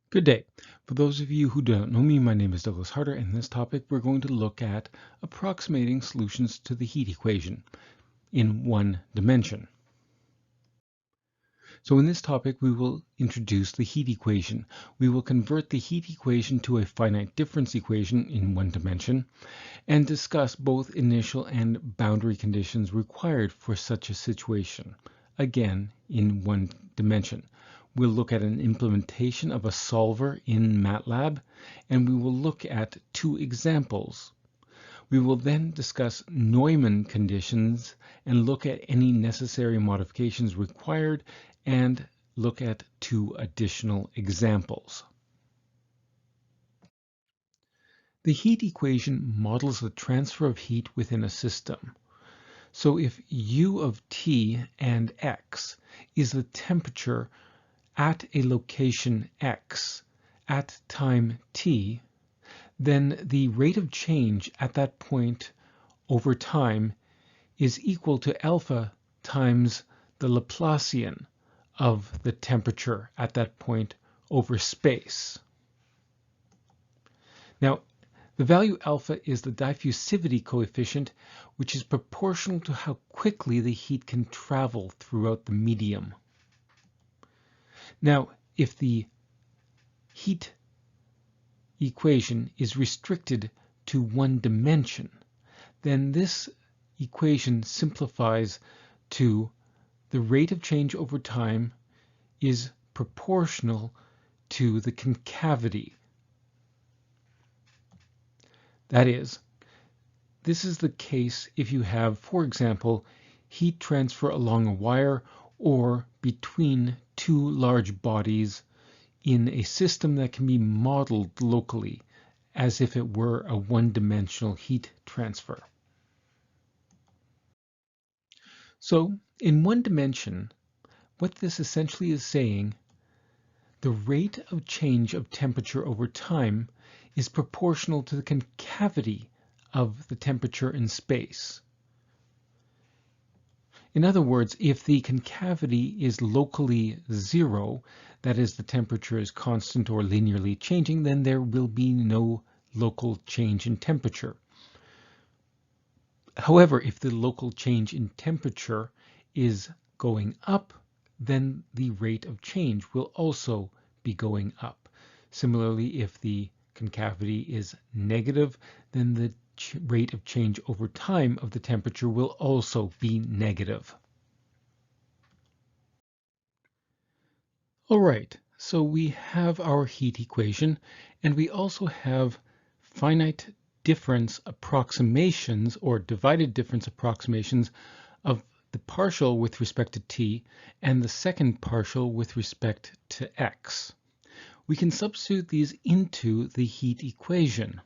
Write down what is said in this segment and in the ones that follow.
Good day. For those of you who don't know me, my name is Douglas Harder, and in this topic we're going to look at approximating solutions to the heat equation in one dimension. So in this topic we will introduce the heat equation. We will convert the heat equation to a finite difference equation in one dimension and discuss both initial and boundary conditions required for such a situation, again in one dimension. We'll look at an implementation of a solver in Matlab, and we will look at two examples. We will then discuss Neumann conditions and look at any necessary modifications required and look at two additional examples. The heat equation models the transfer of heat within a system. So if U of T and X is the temperature at a location X at time T, then the rate of change at that point over time is equal to alpha times the Laplacian of the temperature at that point over space. Now, the value alpha is the diffusivity coefficient, which is proportional to how quickly the heat can travel throughout the medium. Now, if the heat equation is restricted to one dimension, then this equation simplifies to the rate of change over time is proportional to the concavity. That is, this is the case if you have, for example, heat transfer along a wire or between two large bodies in a system that can be modeled locally as if it were a one-dimensional heat transfer. So in one dimension, what this essentially is saying, the rate of change of temperature over time is proportional to the concavity of the temperature in space. In other words, if the concavity is locally zero, that is, the temperature is constant or linearly changing, then there will be no local change in temperature. However, if the local change in temperature is going up, then the rate of change will also be going up. Similarly, if the concavity is negative, then the rate of change over time of the temperature will also be negative. All right, so we have our heat equation, and we also have finite difference approximations or divided difference approximations of the partial with respect to t and the second partial with respect to x. We can substitute these into the heat equation.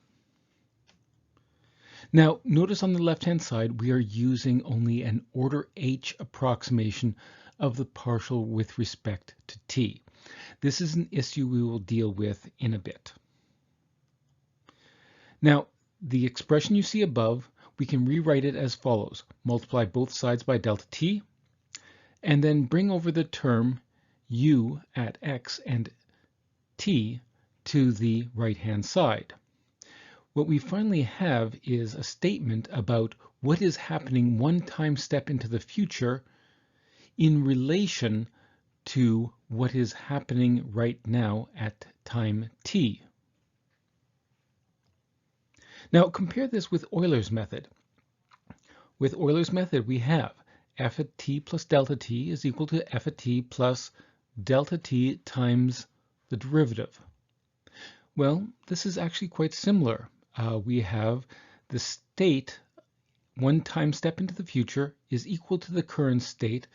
Now, notice on the left-hand side, we are using only an order h approximation of the partial with respect to t. This is an issue we will deal with in a bit. Now, the expression you see above, we can rewrite it as follows. Multiply both sides by delta t, and then bring over the term u at x and t to the right-hand side. What we finally have is a statement about what is happening one time step into the future in relation to what is happening right now at time t. Now compare this with Euler's method. With Euler's method we have f at t plus delta t is equal to f at t plus delta t times the derivative. Well, this is actually quite similar. We have the state one time step into the future is equal to the current state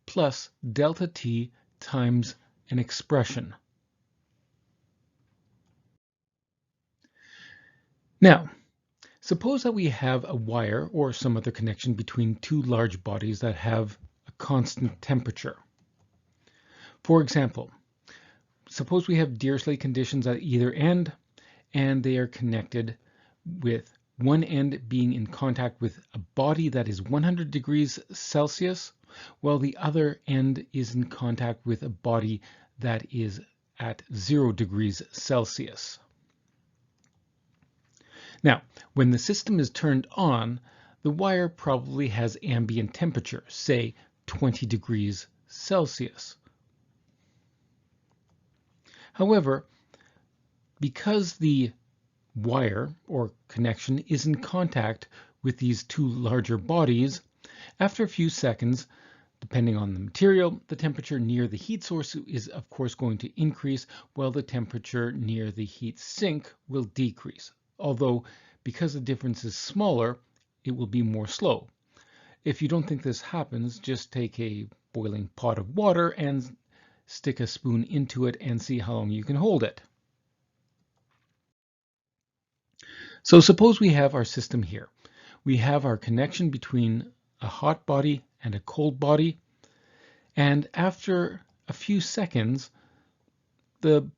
plus delta t times an expression. Now, suppose that we have a wire or some other connection between two large bodies that have a constant temperature. For example, suppose we have Dirichlet conditions at either end, and they are connected with one end being in contact with a body that is 100 degrees Celsius, while the other end is in contact with a body that is at 0 degrees Celsius. Now, when the system is turned on, the wire probably has ambient temperature, say 20 degrees Celsius. However, because the wire or connection is in contact with these two larger bodies, after a few seconds, depending on the material, the temperature near the heat source is of course going to increase, while the temperature near the heat sink will decrease. Although, because the difference is smaller, it will be more slow. If you don't think this happens, just take a boiling pot of water and stick a spoon into it and see how long you can hold it. So suppose we have our system here. We have our connection between a hot body and a cold body, and after a few seconds, the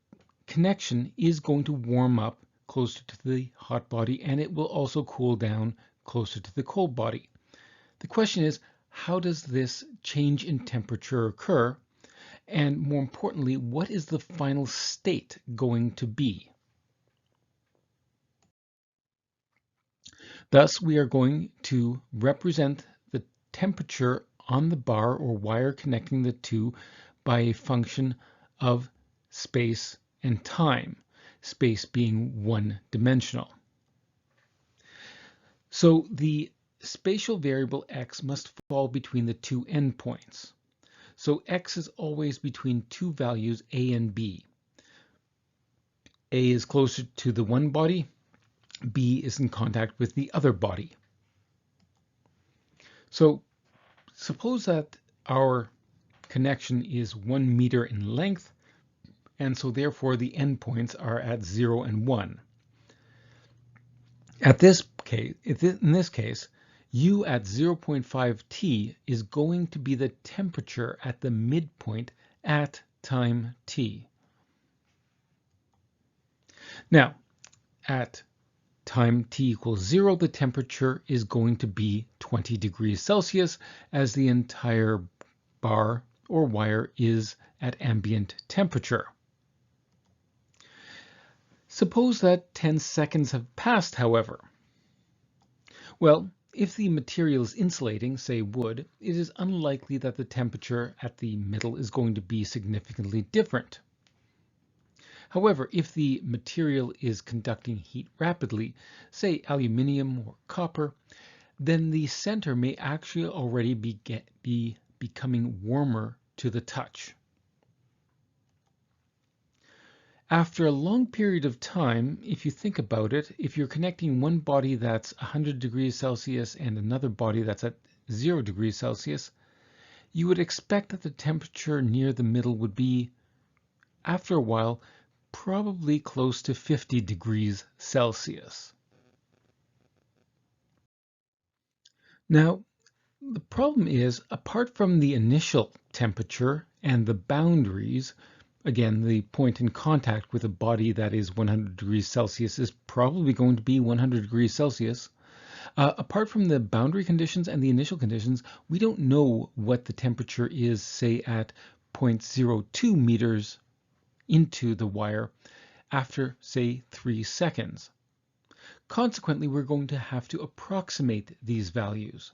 connection is going to warm up closer to the hot body, and it will also cool down closer to the cold body. The question is, how does this change in temperature occur? And more importantly, what is the final state going to be? Thus, we are going to represent the temperature on the bar or wire connecting the two by a function of space and time, space being one-dimensional. So the spatial variable x must fall between the two endpoints. So x is always between two values a and b. A is closer to the one body, B is in contact with the other body. So suppose that our connection is 1 meter in length, and so therefore the endpoints are at 0 and 1. In this case, U at 0.5 t is going to be the temperature at the midpoint at time t. Now, at time t equals 0, the temperature is going to be 20 degrees Celsius, as the entire bar or wire is at ambient temperature. Suppose that 10 seconds have passed, however. Well, if the material is insulating, say wood, it is unlikely that the temperature at the middle is going to be significantly different. However, if the material is conducting heat rapidly, say aluminium or copper, then the center may actually already be becoming warmer to the touch. After a long period of time, if you think about it, if you're connecting one body that's 100 degrees Celsius and another body that's at 0 degrees Celsius, you would expect that the temperature near the middle would be, after a while, probably close to 50 degrees Celsius. Now, the problem is, apart from the initial temperature and the boundaries, again, the point in contact with a body that is 100 degrees Celsius is probably going to be 100 degrees Celsius. Apart from the boundary conditions and the initial conditions, we don't know what the temperature is, say, at 0.02 meters into the wire after, say, 3 seconds. Consequently, we're going to have to approximate these values.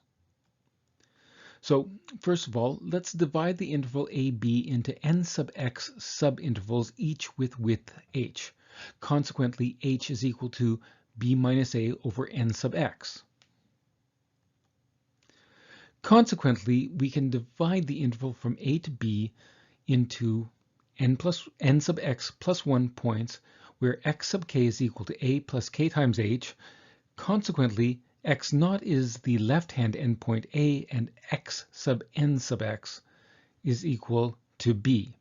So first of all, let's divide the interval AB into n sub x subintervals, each with width h. Consequently, h is equal to b minus a over n sub x. Consequently, we can divide the interval from a to b into n sub x plus 1 points, where x sub k is equal to a plus k times h. Consequently, x naught is the left-hand endpoint a, and x sub n sub x is equal to b.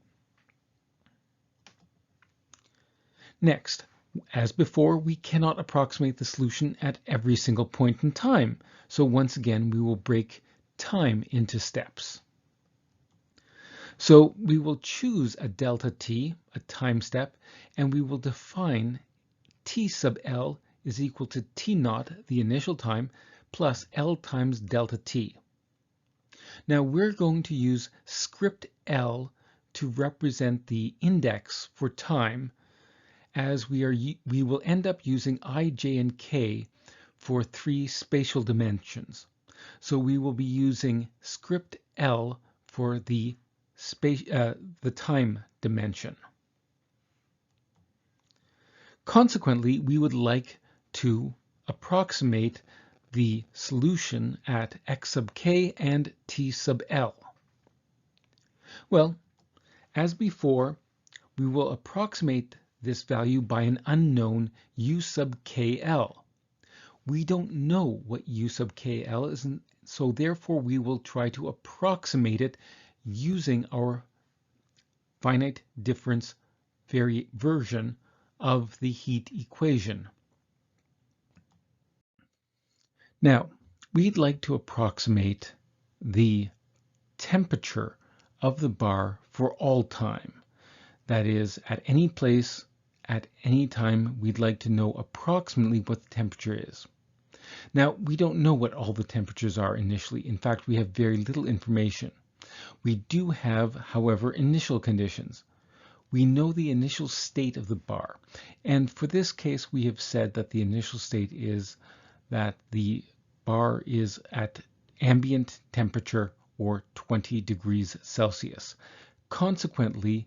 Next, as before, we cannot approximate the solution at every single point in time. So once again, we will break time into steps. So we will choose a delta t, a time step, and we will define t sub L is equal to t naught, the initial time, plus L times delta t. Now we're going to use script L to represent the index for time, as we will end up using I, j, and k for 3 spatial dimensions. So we will be using script L for the time dimension. Consequently, we would like to approximate the solution at x sub k and t sub L. Well, as before, we will approximate this value by an unknown u sub kl. We don't know what u sub kl is, and so therefore we will try to approximate it using our finite difference version of the heat equation. Now, we'd like to approximate the temperature of the bar for all time. That is, at any place, at any time, we'd like to know approximately what the temperature is. Now, we don't know what all the temperatures are initially. In fact, we have very little information. We do have, however, initial conditions. We know the initial state of the bar. And for this case, we have said that the initial state is that the bar is at ambient temperature or 20 degrees Celsius. Consequently,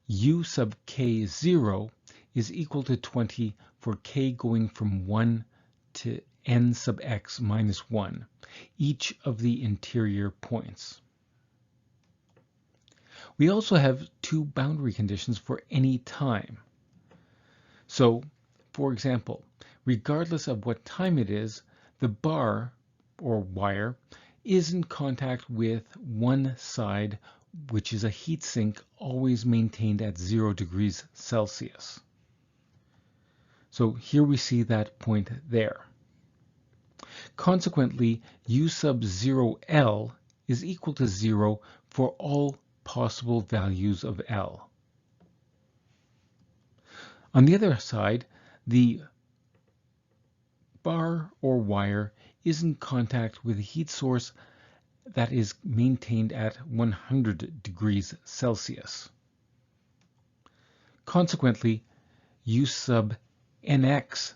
U sub k0 is equal to 20 for k going from 1 to n sub x minus 1, each of the interior points. We also have 2 boundary conditions for any time. So, for example, regardless of what time it is, the bar or wire is in contact with one side, which is a heat sink always maintained at 0 degrees Celsius. So here we see that point there. Consequently, U sub 0L is equal to 0 for all possible values of L. On the other side, the bar or wire is in contact with a heat source that is maintained at 100 degrees Celsius. Consequently, U sub nx,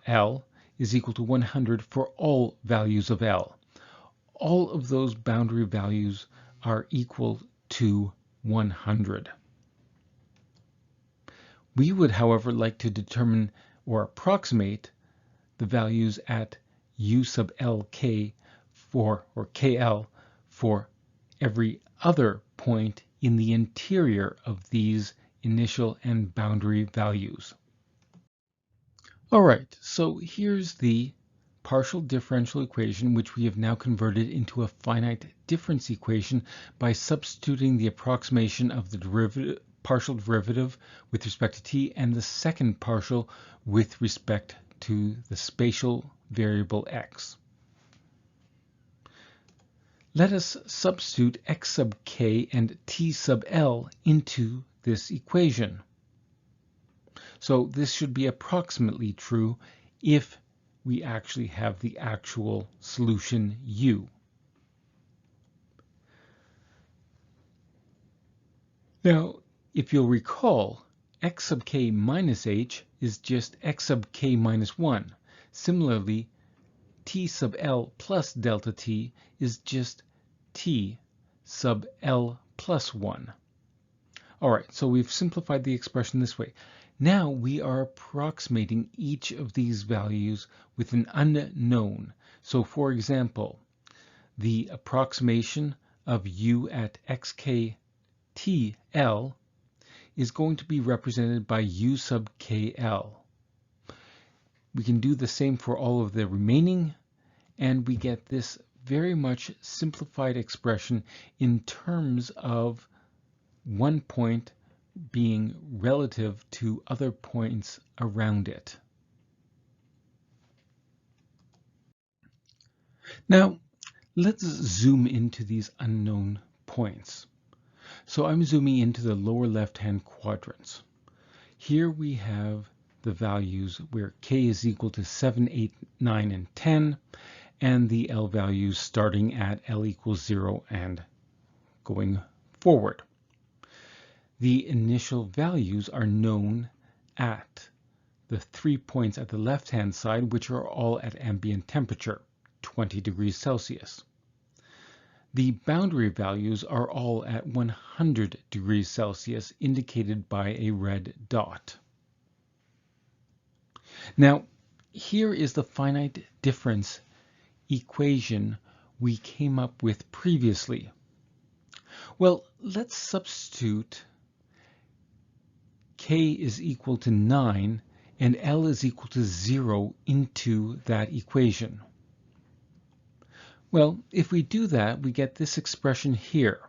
L is equal to 100 for all values of L. All of those boundary values are equal to 100. We would, however, like to determine or approximate the values at U sub lk or kl for every other point in the interior of these initial and boundary values. All right, so here's the partial differential equation, which we have now converted into a finite difference equation by substituting the approximation of the partial derivative with respect to t and the second partial with respect to the spatial variable x. Let us substitute x sub k and t sub L into this equation. So this should be approximately true if we actually have the actual solution U. Now, if you'll recall, x sub k minus h is just x sub k minus 1. Similarly, t sub L plus delta t is just t sub L plus 1. All right, so we've simplified the expression this way. Now we are approximating each of these values with an unknown. So for example, the approximation of U at xk TL is going to be represented by U sub KL. We can do the same for all of the remaining, and we get this very much simplified expression in terms of one point being relative to other points around it. Now, let's zoom into these unknown points. So I'm zooming into the lower left-hand quadrants. Here we have the values where k is equal to 7, 8, 9, and 10, and the L values starting at L equals 0 and going forward. the initial values are known at the 3 points at the left-hand side, which are all at ambient temperature, 20 degrees Celsius. The boundary values are all at 100 degrees Celsius, indicated by a red dot. Now, here is the finite difference equation we came up with previously. Well, let's substitute K is equal to 9 and L is equal to 0 into that equation. Well, if we do that, we get this expression here.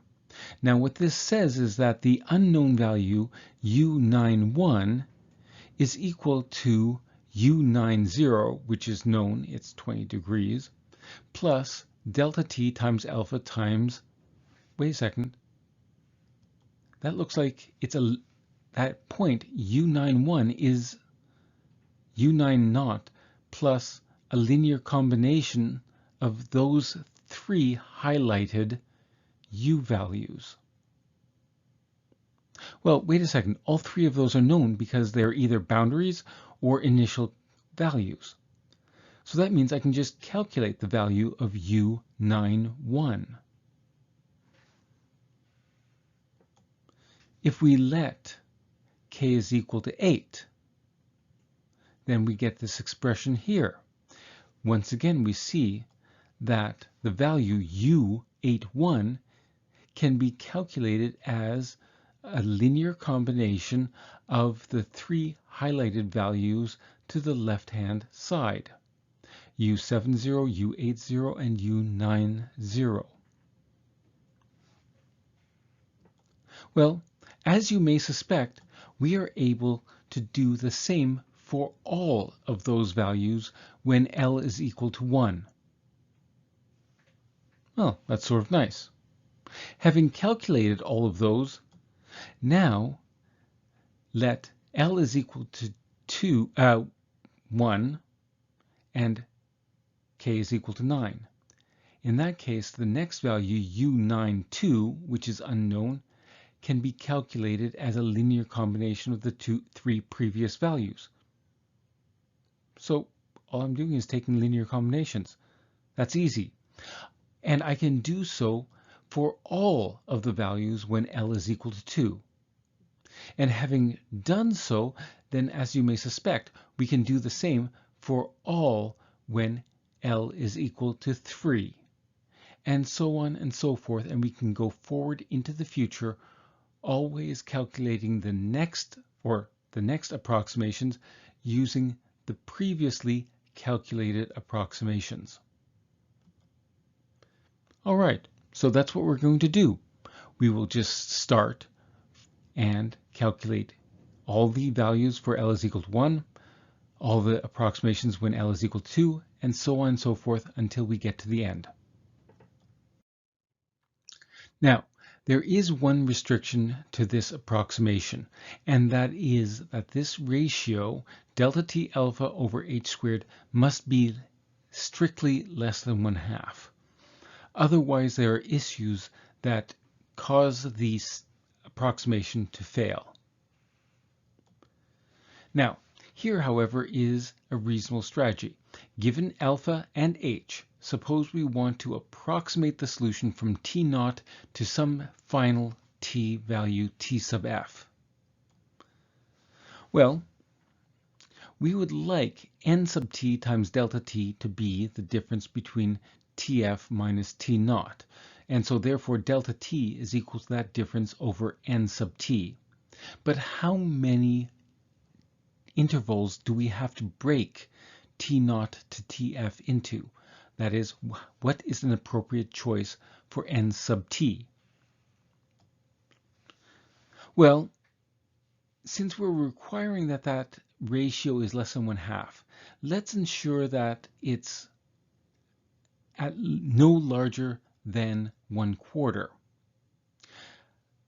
Now, what this says is that the unknown value U91 is equal to U90, which is known, it's 20 degrees, plus delta T times alpha times, wait a second, that looks like it's that point U91 is U90 plus a linear combination of those 3 highlighted U values. Well, wait a second, all 3 of those are known because they're either boundaries or initial values. So that means I can just calculate the value of U91. If we let K is equal to 8, then we get this expression here. Once again, we see that the value U81 can be calculated as a linear combination of the 3 highlighted values to the left-hand side, U70, U80, and U90. Well, as you may suspect, we are able to do the same for all of those values when L is equal to 1. Well, that's sort of nice. Having calculated all of those, now let L is equal to 1 and K is equal to 9. In that case, the next value, U92, which is unknown, can be calculated as a linear combination of the 3 previous values. So all I'm doing is taking linear combinations. That's easy. And I can do so for all of the values when L is equal to 2. And having done so, then as you may suspect, we can do the same for all when L is equal to 3. And so on and so forth, and we can go forward into the future, always calculating the next approximations using the previously calculated approximations. All right, so that's what we're going to do. We will just start and calculate all the values for L is equal to 1, all the approximations when L is equal to 2, and so on and so forth until we get to the end. Now, there is one restriction to this approximation, and that is that this ratio, delta T alpha over h squared, must be strictly less than 1/2. Otherwise, there are issues that cause the approximation to fail. Now, here, however, is a reasonable strategy. Given alpha and h, suppose we want to approximate the solution from T0 to some final T value T sub f. Well, we would like n sub T times delta T to be the difference between Tf minus T0. And so therefore delta T is equal to that difference over n sub T. But how many intervals do we have to break T0 to Tf into? That is, what is an appropriate choice for n sub T? Well, since we're requiring that that ratio is less than 1/2, let's ensure that it's at no larger than 1/4.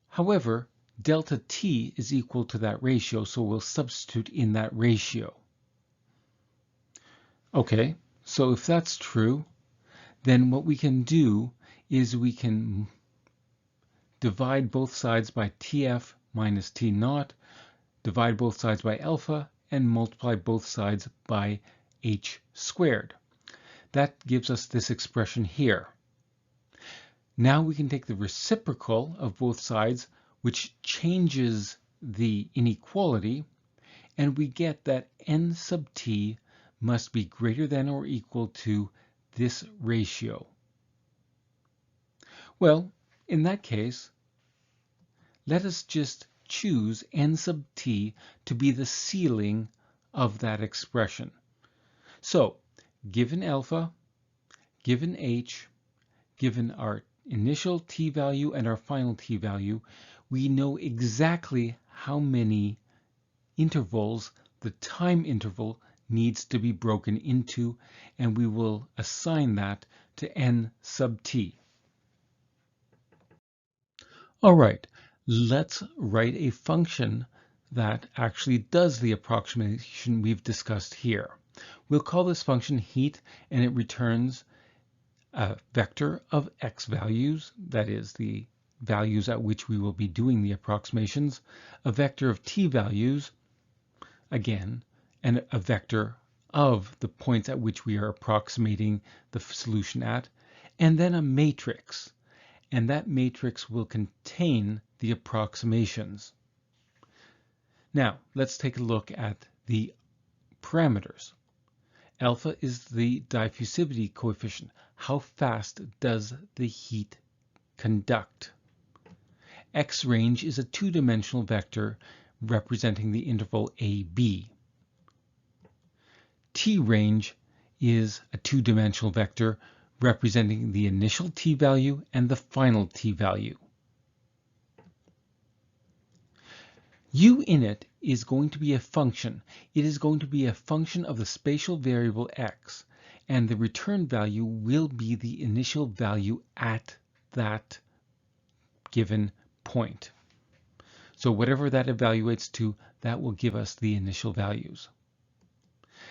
However, delta T is equal to that ratio, so we'll substitute in that ratio. Okay, so if that's true, then what we can do is we can divide both sides by Tf minus t naught, divide both sides by alpha, and multiply both sides by h squared. That gives us this expression here. Now we can take the reciprocal of both sides, which changes the inequality, and we get that n sub t must be greater than or equal to this ratio. Well, in that case, let us just choose n sub t to be the ceiling of that expression. So, given alpha, given h, given our initial t value and our final t value, we know exactly how many intervals the time interval needs to be broken into, and we will assign that to n sub t. All right, let's write a function that actually does the approximation we've discussed here. We'll call this function heat, and it returns a vector of x values, that is the values at which we will be doing the approximations, a vector of t values, again, and a vector of the points at which we are approximating the solution at, and then a matrix, and that matrix will contain the approximations. Now, let's take a look at the parameters. Alpha is the diffusivity coefficient. How fast does the heat conduct? X range is a two-dimensional vector representing the interval AB. T range is a two-dimensional vector representing the initial t value and the final t value. U init is going to be a function. It is going to be a function of the spatial variable x, and the return value will be the initial value at that given point. So whatever that evaluates to, that will give us the initial values.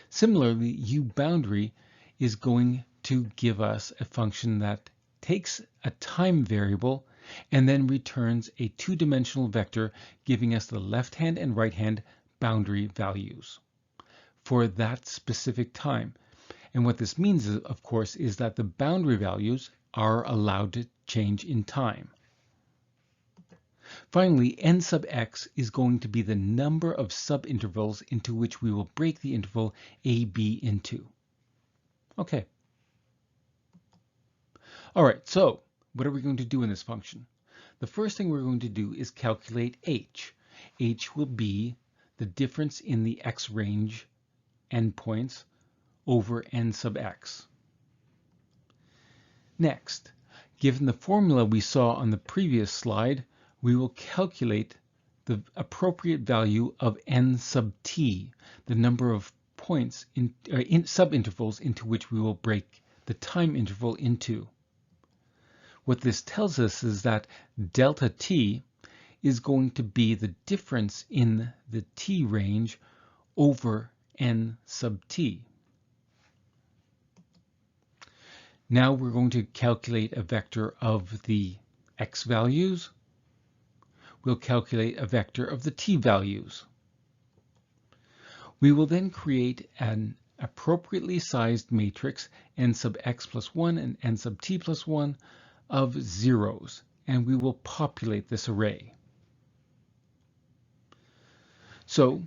Similarly, U boundary is going to give us a function that takes a time variable and then returns a two-dimensional vector giving us the left-hand and right-hand boundary values for that specific time. And what this means, of course, is that the boundary values are allowed to change in time. Finally, n sub x is going to be the number of subintervals into which we will break the interval AB into. Okay. All right, so what are we going to do in this function? The first thing we're going to do is calculate h. H will be the difference in the x range endpoints over n sub x. Next, given the formula we saw on the previous slide, we will calculate the appropriate value of n sub t, the number of points in subintervals into which we will break the time interval into. What this tells us is that delta t is going to be the difference in the t range over n sub t. Now we're going to calculate a vector of the x values. We'll calculate a vector of the t values. We will then create an appropriately sized matrix n sub x plus 1 and n sub t plus 1 of zeros, and we will populate this array. So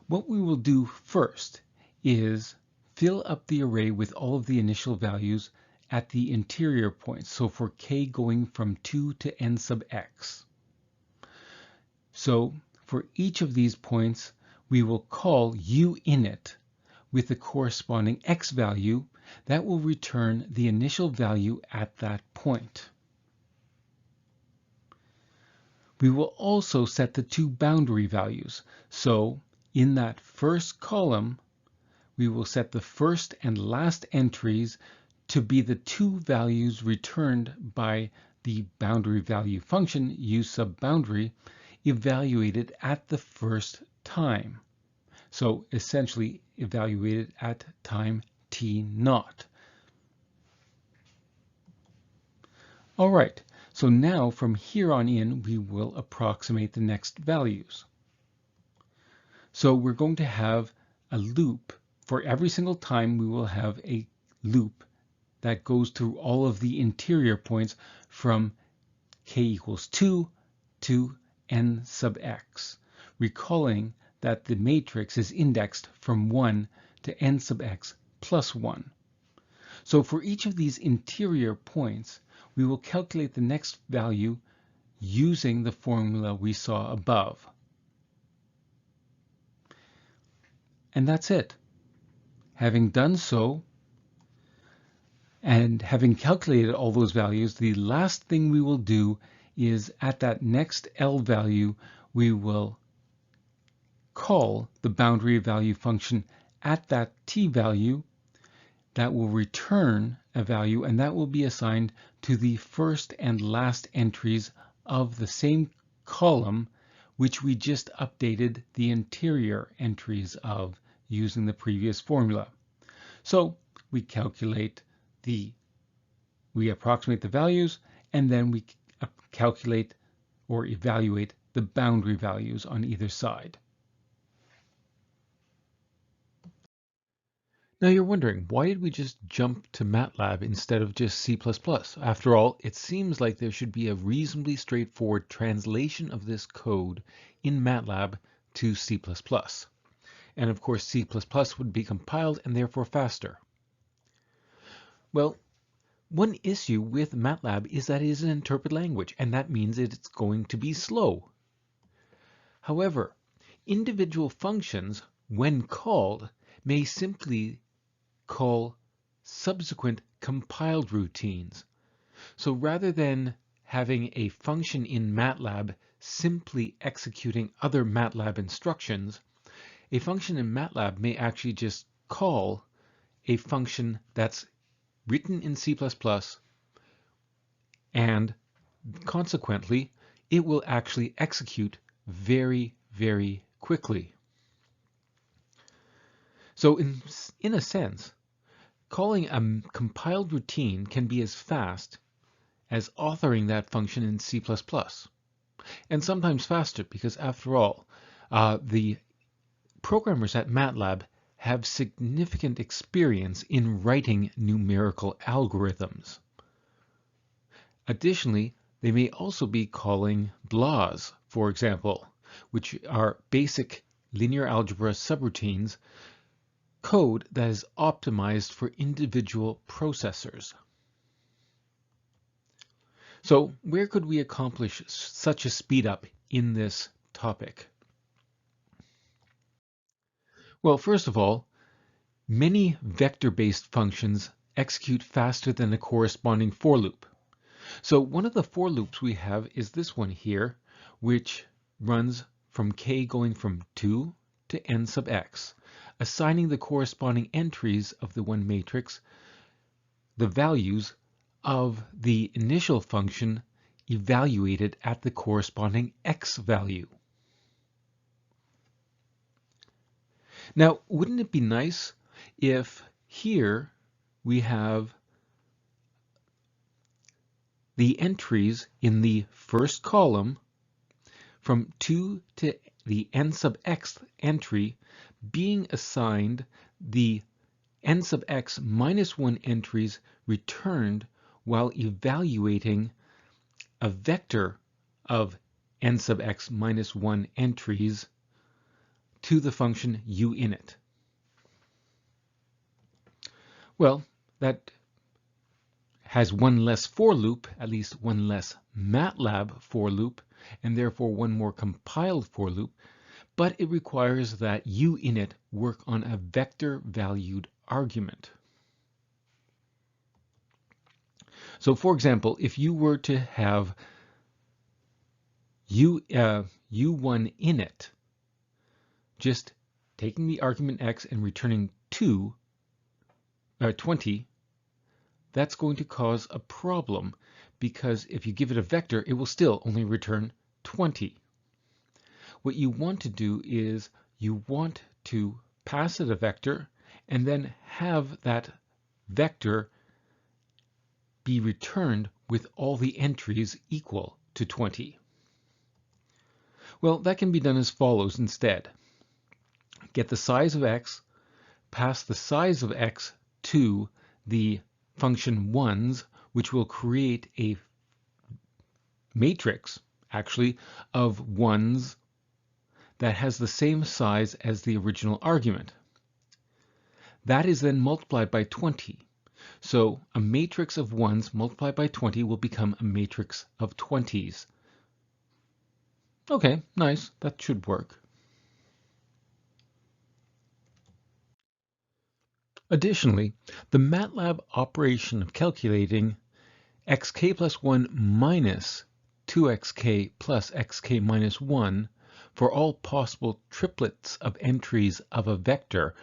what we will do first is fill up the array with all of the initial values at the interior points, so for k going from 2 to n sub x. So for each of these points, we will call u init with the corresponding x value that will return the initial value at that point. We will also set the two boundary values. So in that first column, we will set the first and last entries to be the two values returned by the boundary value function u sub boundary evaluated at the first time. So essentially evaluated at time t naught. All right, So now from here on in, we will approximate the next values. So we're going to have a loop. For every single time, we will have a loop that goes through all of the interior points from k equals 2 to n sub x, recalling that the matrix is indexed from 1 to n sub x plus 1. So for each of these interior points, we will calculate the next value using the formula we saw above. And that's it. Having done so, and having calculated all those values, the last thing we will do is at that next L value, we will call the boundary value function at that T value that will return a value, and that will be assigned to the first and last entries of the same column, which we just updated the interior entries of using the previous formula. So we approximate the values, and then we calculate or evaluate the boundary values on either side. Now you're wondering, why did we just jump to Matlab instead of just C++? After all, it seems like there should be a reasonably straightforward translation of this code in Matlab to C++. And of course, C++ would be compiled and therefore faster. Well, one issue with Matlab is that it is an interpreted language, and that means it's going to be slow. However, individual functions, when called, may simply call subsequent compiled routines. So rather than having a function in Matlab simply executing other Matlab instructions, a function in Matlab may actually just call a function that's written in C++, and consequently, it will actually execute very, very quickly. So in a sense, calling a compiled routine can be as fast as authoring that function in C++, and sometimes faster, because after all, the programmers at Matlab have significant experience in writing numerical algorithms. Additionally, they may also be calling BLAs, for example, which are basic linear algebra subroutines, code that is optimized for individual processors. So where could we accomplish such a speed up in this topic? Well, first of all, many vector-based functions execute faster than the corresponding for loop. So one of the for loops we have is this one here, which runs from k going from 2 to n sub x, assigning the corresponding entries of the one matrix the values of the initial function evaluated at the corresponding x value. Now, wouldn't it be nice if here we have the entries in the first column from 2 to the n sub x entry being assigned the n sub x minus 1 entries returned while evaluating a vector of n sub x minus 1 entries to the function uinit. Well, that has one less for loop, at least one less Matlab for loop, and therefore one more compiled for loop, but it requires that uinit work on a vector valued argument. So for example, if you were to have u1 init, just taking the argument x and returning 20, that's going to cause a problem, because if you give it a vector, it will still only return 20. What you want to do is you want to pass it a vector and then have that vector be returned with all the entries equal to 20? Well, that can be done as follows instead. Get the size of x, pass the size of x to the function ones, which will create a matrix, actually, of ones that has the same size as the original argument. That is then multiplied by 20. So a matrix of ones multiplied by 20 will become a matrix of 20s. Okay, nice. That should work. Additionally, the Matlab operation of calculating xk plus 1 minus 2xk plus xk minus 1 for all possible triplets of entries of a vector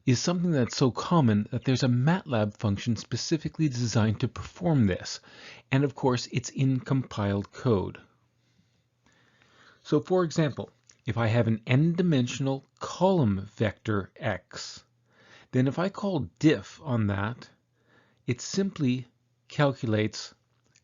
is something that's so common that there's a Matlab function specifically designed to perform this. And of course, it's in compiled code. So for example, if I have an n-dimensional column vector x, then if I call diff on that, it simply calculates,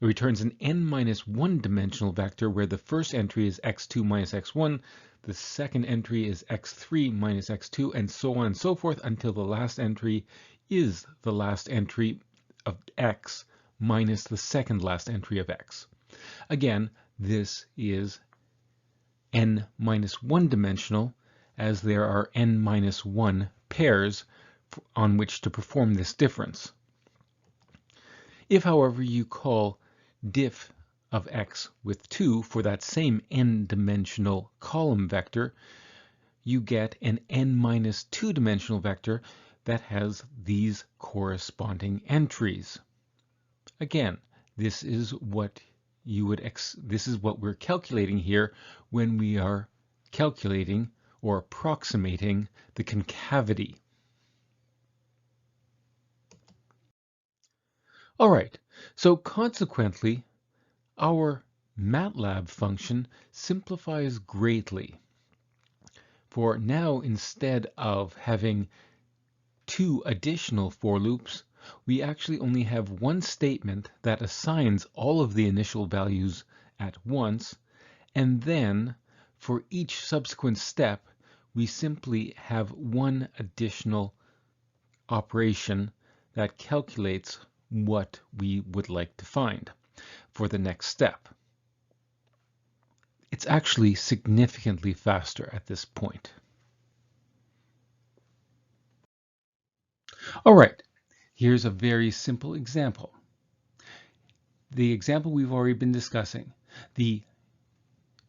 it returns an n minus 1 dimensional vector where the first entry is x2 minus x1, the second entry is x3 minus x2, and so on and so forth until the last entry is the last entry of x minus the second last entry of x. Again, this is n minus 1 dimensional, as there are n minus 1 pairs on which to perform this difference. If, however, you call diff of x with 2 for that same n-dimensional column vector, you get an n minus 2 dimensional vector that has these corresponding entries. Again, this is what we're calculating here when we are calculating or approximating the concavity. All right, so consequently, our Matlab function simplifies greatly. For now, instead of having 2 additional for loops, we actually only have one statement that assigns all of the initial values at once, and then for each subsequent step, we simply have one additional operation that calculates what we would like to find for the next step. It's actually significantly faster at this point. All right, here's a very simple example. The example we've already been discussing. The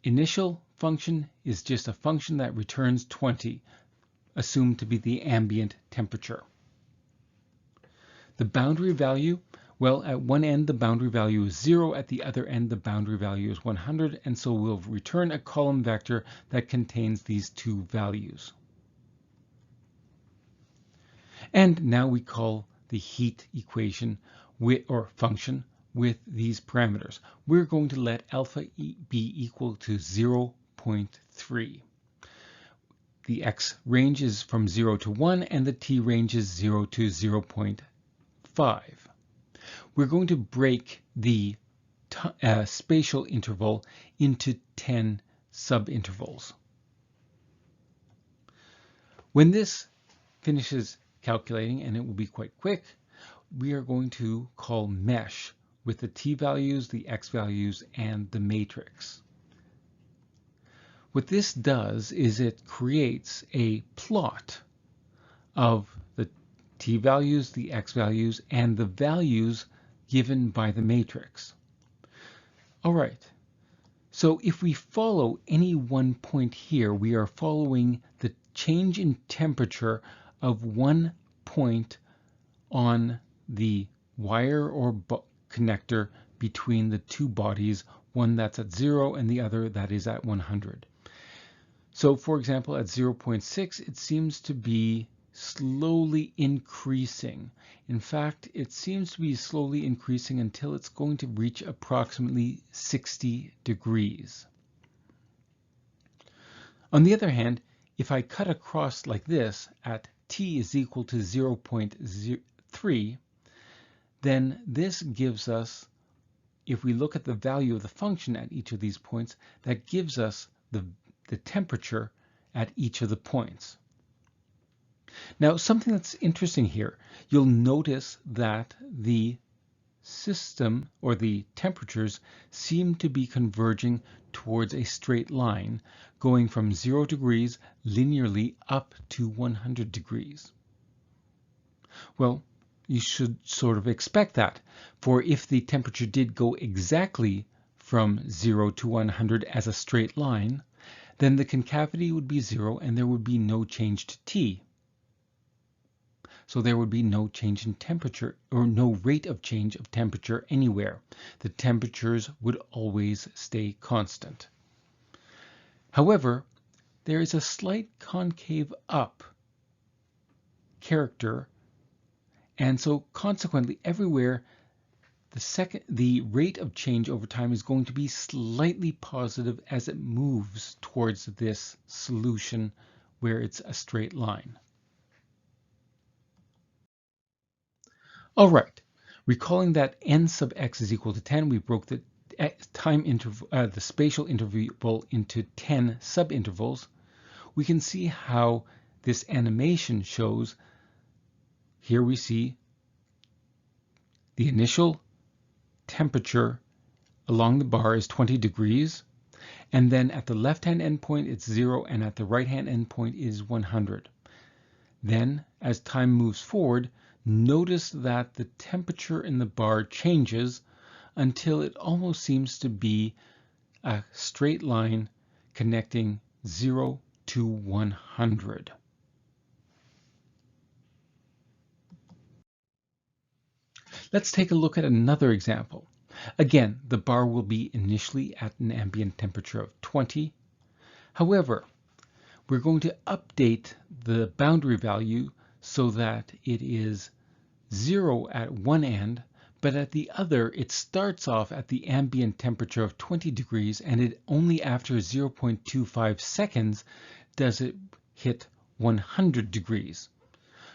initial function is just a function that returns 20, assumed to be the ambient temperature. The boundary value, well, at one end the boundary value is 0, at the other end the boundary value is 100, and so we'll return a column vector that contains these two values. And now we call the heat equation or function with these parameters. We're going to let alpha be equal to 0.3. The x range is from 0 to 1, and the t range is 0 to 0.5. We're going to break the spatial interval into 10 subintervals. When this finishes calculating, and it will be quite quick, we are going to call mesh with the t values, the x values, and the matrix. What this does is it creates a plot of the t values, the x values, and the values given by the matrix. All right, so if we follow any one point here, we are following the change in temperature of one point on the wire or connector between the two bodies, one that's at 0 and the other that is at 100. So for example, at 0.6, it seems to be slowly increasing. In fact, it seems to be slowly increasing until it's going to reach approximately 60 degrees. On the other hand, if I cut across like this at t is equal to 0.3, then this gives us if we look at the value of the function at each of these points, that gives us the temperature at each of the points. Now, something that's interesting here, you'll notice that the system or the temperatures seem to be converging towards a straight line, going from 0 degrees linearly up to 100 degrees. Well, you should sort of expect that, for if the temperature did go exactly from 0 to 100 as a straight line, then the concavity would be 0 and there would be no change to T. So there would be no change in temperature, or no rate of change of temperature anywhere. The temperatures would always stay constant. However, there is a slight concave up character, and so consequently everywhere the rate of change over time is going to be slightly positive as it moves towards this solution where it's a straight line. All right, recalling that n sub x is equal to 10, we broke the time interval, the spatial interval into 10 subintervals. We can see how this animation shows. Here we see the initial temperature along the bar is 20 degrees, and then at the left-hand endpoint it's 0, and at the right-hand endpoint is 100. Then, as time moves forward, notice that the temperature in the bar changes until it almost seems to be a straight line connecting 0 to 100. Let's take a look at another example. Again, the bar will be initially at an ambient temperature of 20. However, we're going to update the boundary value so that it is 0 at one end, but at the other it starts off at the ambient temperature of 20 degrees, and it only after 0.25 seconds does it hit 100 degrees.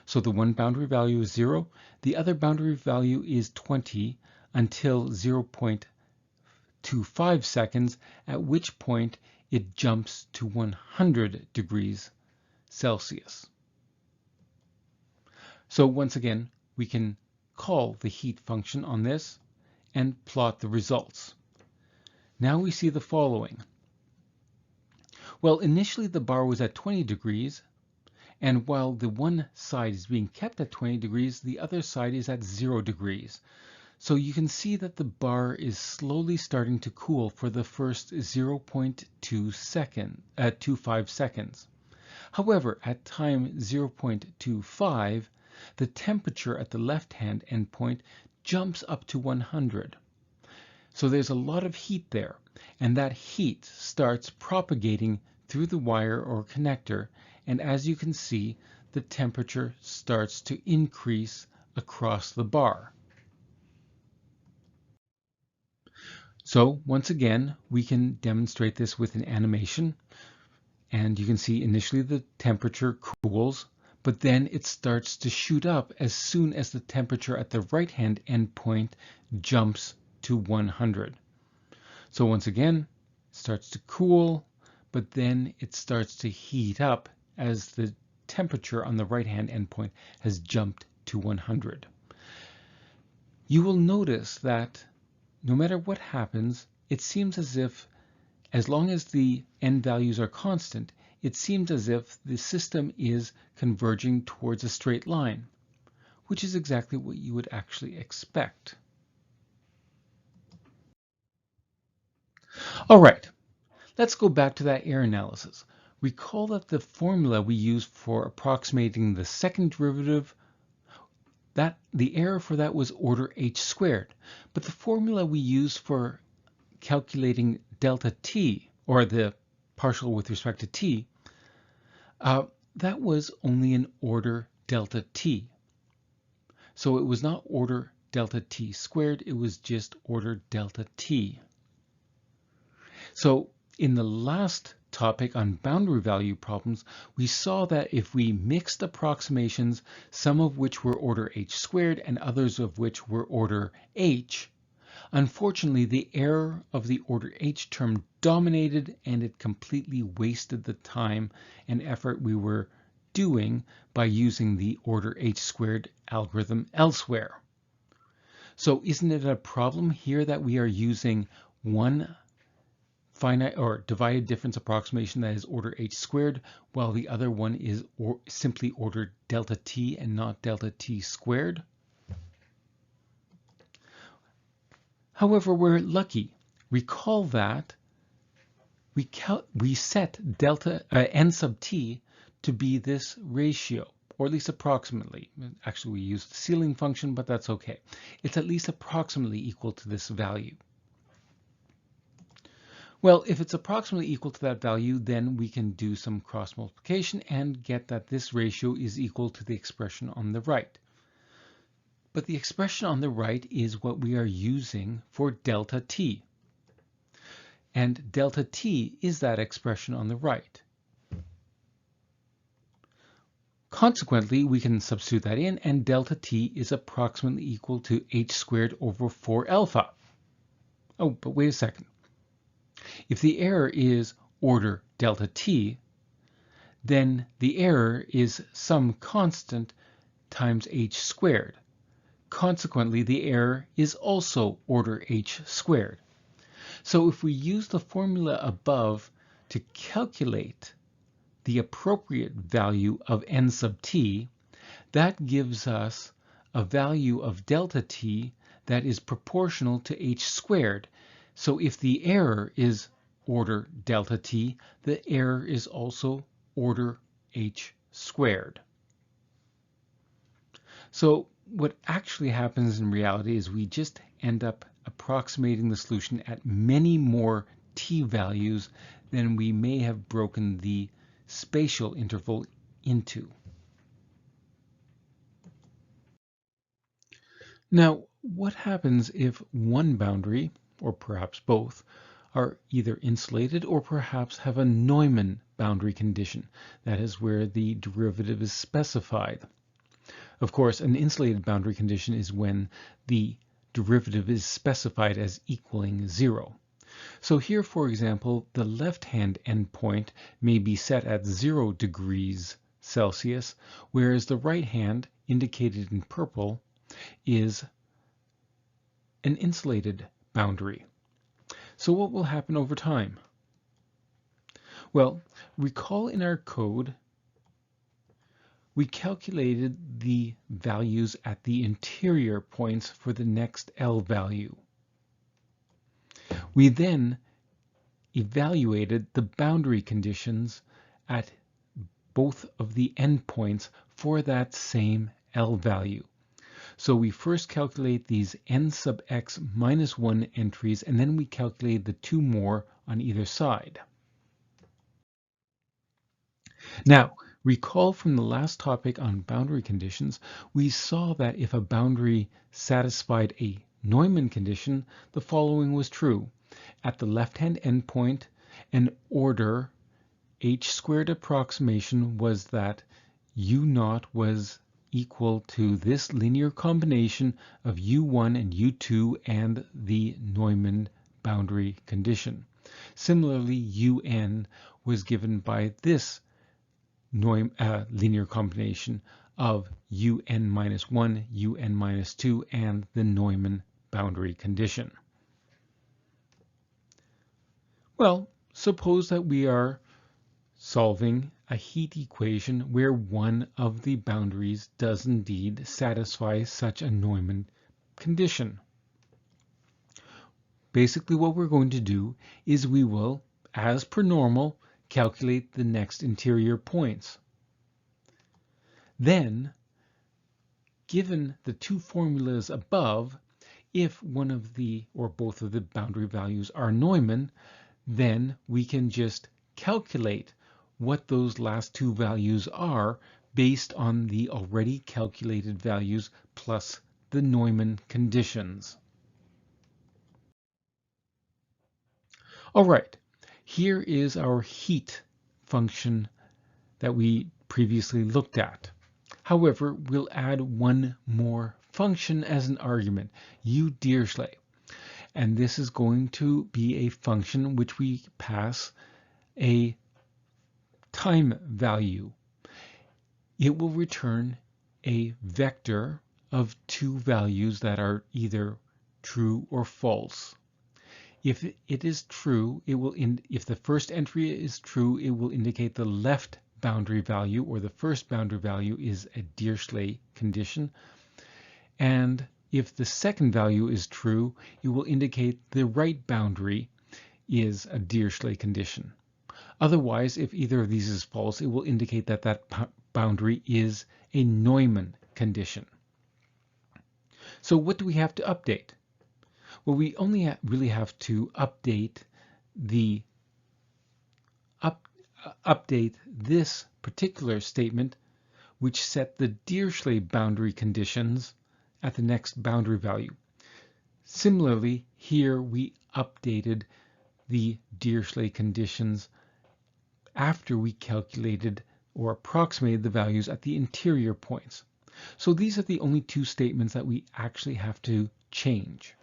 So the one boundary value is 0, the other boundary value is 20 until 0.25 seconds, at which point it jumps to 100 degrees Celsius. So once again, we can call the heat function on this and plot the results. Now we see the following. Well, initially the bar was at 20 degrees, and while the one side is being kept at 20 degrees, the other side is at 0 degrees. So you can see that the bar is slowly starting to cool for the first 0.25 seconds. However, at time 0.25, the temperature at the left-hand endpoint jumps up to 100. So there's a lot of heat there, and that heat starts propagating through the wire or connector, and as you can see, the temperature starts to increase across the bar. So once again, we can demonstrate this with an animation, and you can see initially the temperature cools, but then it starts to shoot up as soon as the temperature at the right-hand endpoint jumps to 100. So once again, it starts to cool, but then it starts to heat up as the temperature on the right-hand endpoint has jumped to 100. You will notice that no matter what happens, it seems as if, as long as the n values are constant, it seems as if the system is converging towards a straight line, which is exactly what you would actually expect. All right, let's go back to that air analysis. Recall that the formula we used for approximating the second derivative, that the error for that was order h squared, but the formula we used for calculating delta t, or the partial with respect to t, that was only an order delta t. So it was not order delta t squared, it was just order delta t. So in the last topic on boundary value problems, we saw that if we mixed approximations, some of which were order h squared and others of which were order h, Unfortunately, the error of the order h term dominated, and it completely wasted the time and effort we were doing by using the order h squared algorithm elsewhere. So isn't it a problem here that we are using one finite or divided difference approximation that is order h squared, while the other one is simply order delta t and not delta t squared? However, we're lucky. Recall that we set delta n sub t to be this ratio, or at least approximately. Actually, we used the ceiling function, but that's okay. It's at least approximately equal to this value. Well, if it's approximately equal to that value, then we can do some cross multiplication and get that this ratio is equal to the expression on the right. But the expression on the right is what we are using for delta t. And delta t is that expression on the right. Consequently, we can substitute that in, and delta t is approximately equal to h squared over 4 alpha. Oh, but wait a second. If the error is order delta t, then the error is some constant times h squared. Consequently, the error is also order h squared. So if we use the formula above to calculate the appropriate value of n sub t, that gives us a value of delta t that is proportional to h squared. So if the error is order delta t, the error is also order h squared. So what actually happens in reality is we just end up approximating the solution at many more t values than we may have broken the spatial interval into. Now, what happens if one boundary, or perhaps both, are either insulated or perhaps have a Neumann boundary condition? That is where the derivative is specified. Of course, an insulated boundary condition is when the derivative is specified as equaling 0. So here, for example, the left-hand endpoint may be set at 0 degrees Celsius, whereas the right hand, indicated in purple, is an insulated boundary. So what will happen over time? Well, recall in our code, we calculated the values at the interior points for the next L value. We then evaluated the boundary conditions at both of the endpoints for that same L value. So we first calculate these n sub x minus 1 entries, and then we calculate the two more on either side. Now, recall from the last topic on boundary conditions, we saw that if a boundary satisfied a Neumann condition, the following was true. At the left-hand endpoint, an order h squared approximation was that u0 was equal to this linear combination of u1 and u2 and the Neumann boundary condition. Similarly, un was given by this linear combination of un minus 1, un minus 2, and the Neumann boundary condition. Well, suppose that we are solving a heat equation where one of the boundaries does indeed satisfy such a Neumann condition. Basically, what we're going to do is we will, as per normal, calculate the next interior points. Then, given the two formulas above, if one of the or both of the boundary values are Neumann, then we can just calculate what those last two values are based on the already calculated values plus the Neumann conditions. All right, here is our heat function that we previously looked at. However, we'll add one more function as an argument, u Dirichlet. And this is going to be a function which we pass a time value. It will return a vector of two values that are either true or false. If it is true, if the first entry is true, it will indicate the left boundary value, or the first boundary value is a Dirichlet condition. And if the second value is true, it will indicate the right boundary is a Dirichlet condition. Otherwise, if either of these is false, it will indicate that that boundary is a Neumann condition. So what do we have to update? Well, we only really have to update this particular statement, which set the Dirichlet boundary conditions at the next boundary value. Similarly, here we updated the Dirichlet conditions after we calculated or approximated the values at the interior points. So these are the only two statements that we actually have to change.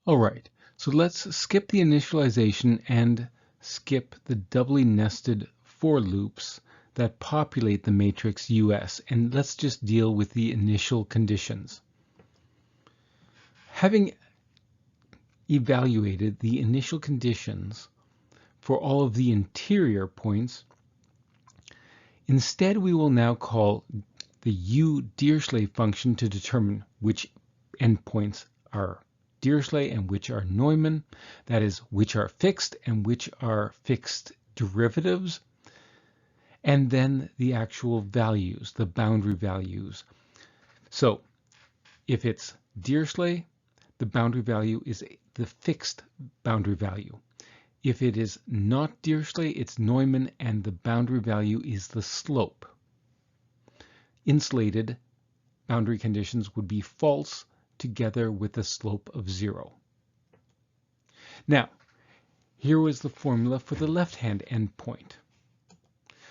All right, so let's skip the initialization and skip the doubly nested for loops that populate the matrix US, and let's just deal with the initial conditions. Having evaluated the initial conditions for all of the interior points, instead we will now call the U-Dirichlet function to determine which endpoints are Dirichlet and which are Neumann, that is, which are fixed and which are fixed derivatives, and then the actual values, the boundary values. So if it's Dirichlet, the boundary value is the fixed boundary value. If it is not Dirichlet, it's Neumann, and the boundary value is the slope. Insulated boundary conditions would be false together with the slope of 0. Now, here was the formula for the left-hand endpoint.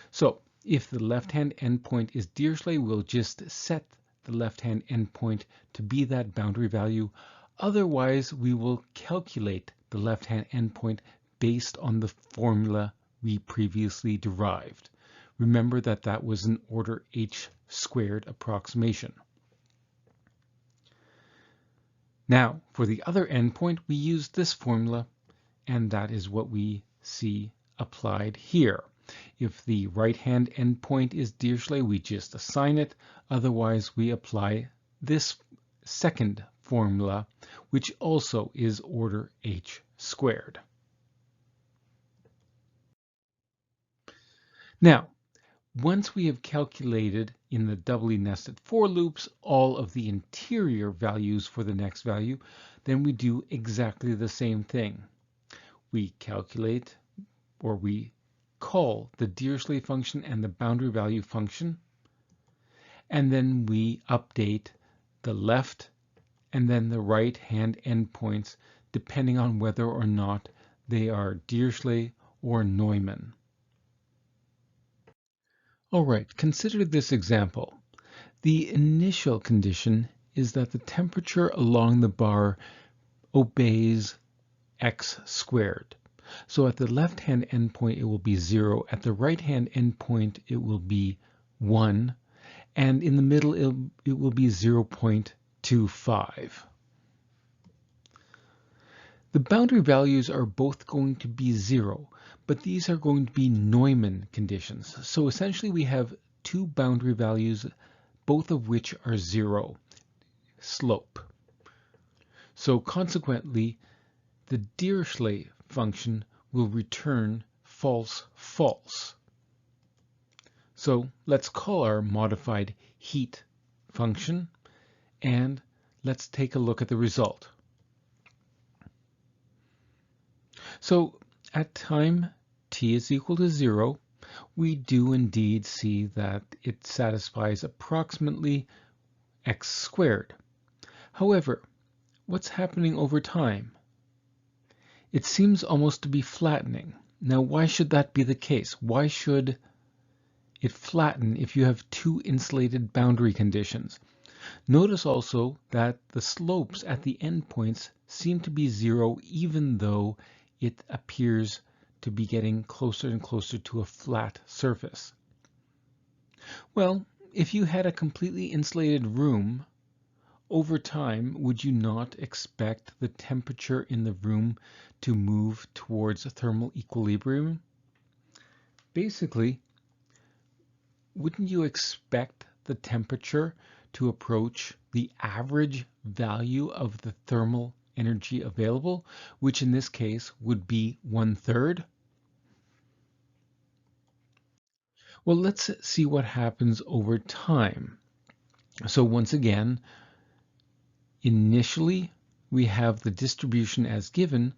So if the left-hand endpoint is Dirichlet, we'll just set the left-hand endpoint to be that boundary value. Otherwise, we will calculate the left-hand endpoint based on the formula we previously derived. Remember that that was an order h squared approximation. Now, for the other endpoint, we use this formula, and that is what we see applied here. If the right-hand endpoint is Dirichlet, we just assign it. Otherwise, we apply this second formula, which also is order h squared. Now, once we have calculated in the doubly nested for loops all of the interior values for the next value, then we do exactly the same thing. We calculate, or we call the Dirichlet function and the boundary value function, and then we update the left and then the right hand endpoints depending on whether or not they are Dirichlet or Neumann. All right, consider this example. The initial condition is that the temperature along the bar obeys x squared. So at the left-hand endpoint, it will be 0. At the right-hand endpoint, it will be 1. And in the middle, it will be 0.25. The boundary values are both going to be 0, but these are going to be Neumann conditions. So essentially, we have two boundary values, both of which are 0, slope. So consequently, the Dirichlet function will return false, false. So let's call our modified heat function, and let's take a look at the result. So at time t is equal to 0, we do indeed see that it satisfies approximately x squared. However, what's happening over time? It seems almost to be flattening. Now, why should that be the case? Why should it flatten if you have two insulated boundary conditions? Notice also that the slopes at the endpoints seem to be zero even though it appears to be getting closer and closer to a flat surface. Well, if you had a completely insulated room, over time, would you not expect the temperature in the room to move towards a thermal equilibrium? Basically, wouldn't you expect the temperature to approach the average value of the thermal energy available, which in this case would be 1/3? Well, let's see what happens over time. So once again, initially we have the distribution as given,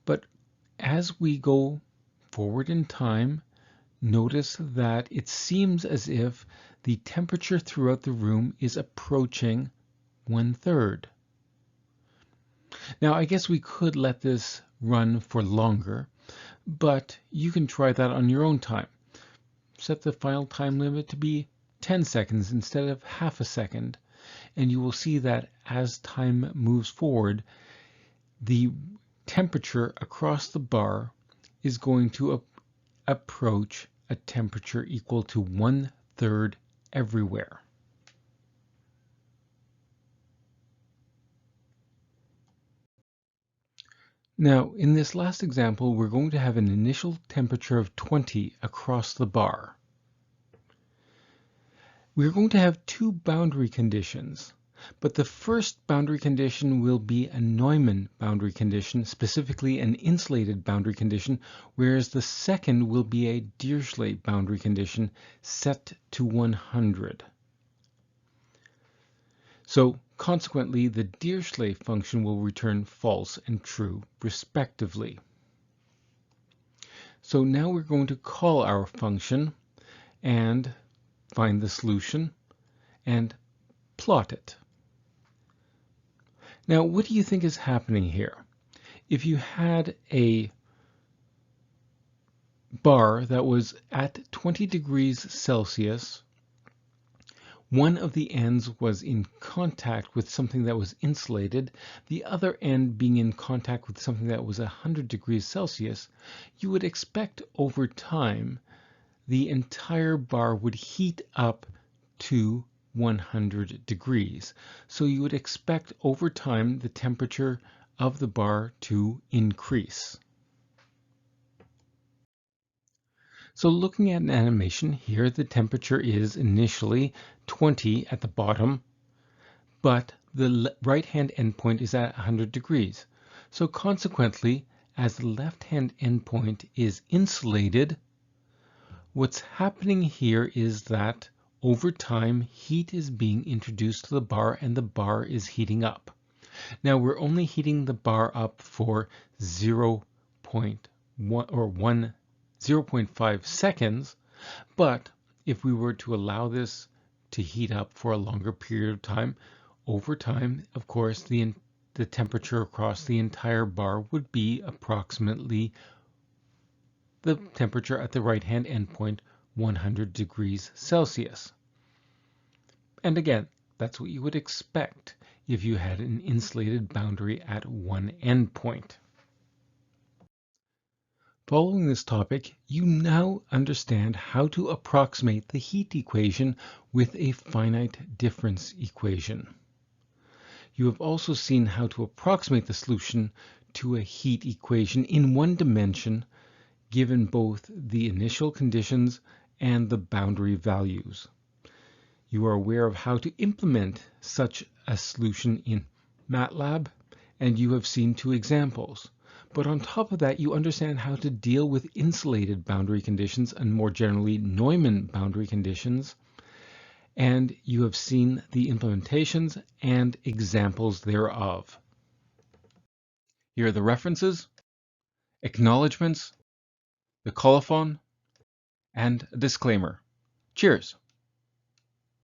but as we go forward in time, notice that it seems as if the temperature throughout the room is approaching 1/3. Now, I guess we could let this run for longer, but you can try that on your own time. Set the final time limit to be 10 seconds instead of half a second, and you will see that as time moves forward, the temperature across the bar is going to approach a temperature equal to 1/3 everywhere. Now, in this last example, we're going to have an initial temperature of 20 across the bar. We're going to have two boundary conditions, but the first boundary condition will be a Neumann boundary condition, specifically an insulated boundary condition, whereas the second will be a Dirichlet boundary condition set to 100. So consequently, the Dirichlet function will return false and true, respectively. So now we're going to call our function and find the solution and plot it. Now, what do you think is happening here? If you had a bar that was at 20 degrees Celsius, one of the ends was in contact with something that was insulated, the other end being in contact with something that was 100 degrees Celsius, you would expect over time the entire bar would heat up to 100 degrees. So you would expect over time the temperature of the bar to increase. So looking at an animation here, the temperature is initially 20 at the bottom, but the right-hand endpoint is at 100 degrees. So consequently, as the left-hand endpoint is insulated, what's happening here is that over time, heat is being introduced to the bar and the bar is heating up. Now we're only heating the bar up for 0.1 or 0.5 seconds, but if we were to allow this to heat up for a longer period of time, over time, of course, the temperature across the entire bar would be approximately the temperature at the right-hand endpoint, 100 degrees Celsius. And again, that's what you would expect if you had an insulated boundary at one endpoint. Following this topic, you now understand how to approximate the heat equation with a finite difference equation. You have also seen how to approximate the solution to a heat equation in one dimension, given both the initial conditions and the boundary values. You are aware of how to implement such a solution in Matlab, and you have seen two examples. But on top of that, you understand how to deal with insulated boundary conditions and more generally Neumann boundary conditions. And you have seen the implementations and examples thereof. Here are the references, acknowledgements, the colophon, and a disclaimer. Cheers!